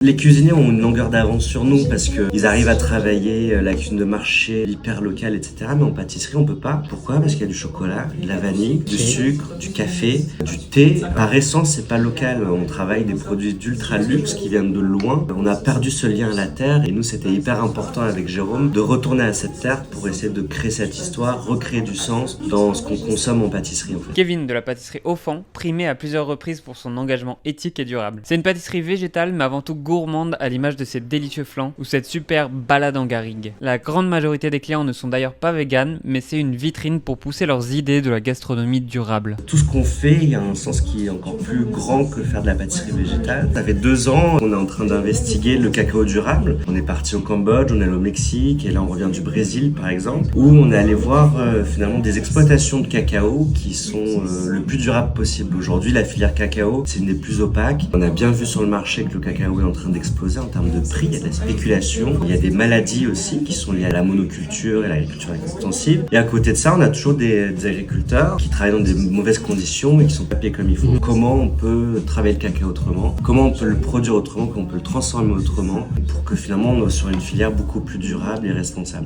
Les cuisiniers ont une longueur d'avance sur nous parce qu'ils arrivent à travailler la cuisine de marché, hyper locale, etc. Mais en pâtisserie, on peut pas. Pourquoi? Parce qu'il y a du chocolat, de la vanille, du sucre, du café, du thé. Par essence, c'est pas local. On travaille des produits d'ultra luxe qui viennent de loin. On a perdu ce lien à la terre et nous, c'était hyper important avec Jérôme de retourner à cette terre pour essayer de créer cette histoire, recréer du sens dans ce qu'on consomme en pâtisserie en fait. Kevin de la pâtisserie Aufan, primé à plusieurs reprises pour son engagement éthique et durable. C'est une pâtisserie végétale mais avant tout gourmande à l'image de ses délicieux flancs ou cette superbe balade en garrigue. La grande majorité des clients ne sont d'ailleurs pas véganes, mais c'est une vitrine pour pousser leurs idées de la gastronomie durable. Tout ce qu'on fait, il y a un sens qui est encore plus grand que faire de la pâtisserie végétale. Ça fait 2 ans qu'on est en train d'investiguer le cacao durable. On est parti au Cambodge, on est allé au Mexique et là on revient du Brésil par exemple, où on est allé voir finalement des exploitations de cacao qui sont le plus durable possible. Aujourd'hui, la filière cacao, c'est une des plus opaques. On a bien vu sur le marché que le cacao est en train d'exploser en termes de prix, il y a de la spéculation, il y a des maladies aussi qui sont liées à la monoculture et à l'agriculture intensive. Et à côté de ça, on a toujours des agriculteurs qui travaillent dans des mauvaises conditions et qui sont pas payés comme il faut. Comment on peut travailler le cacao autrement? Comment on peut le produire autrement? Comment on peut le transformer autrement pour que finalement on soit sur une filière beaucoup plus durable et responsable?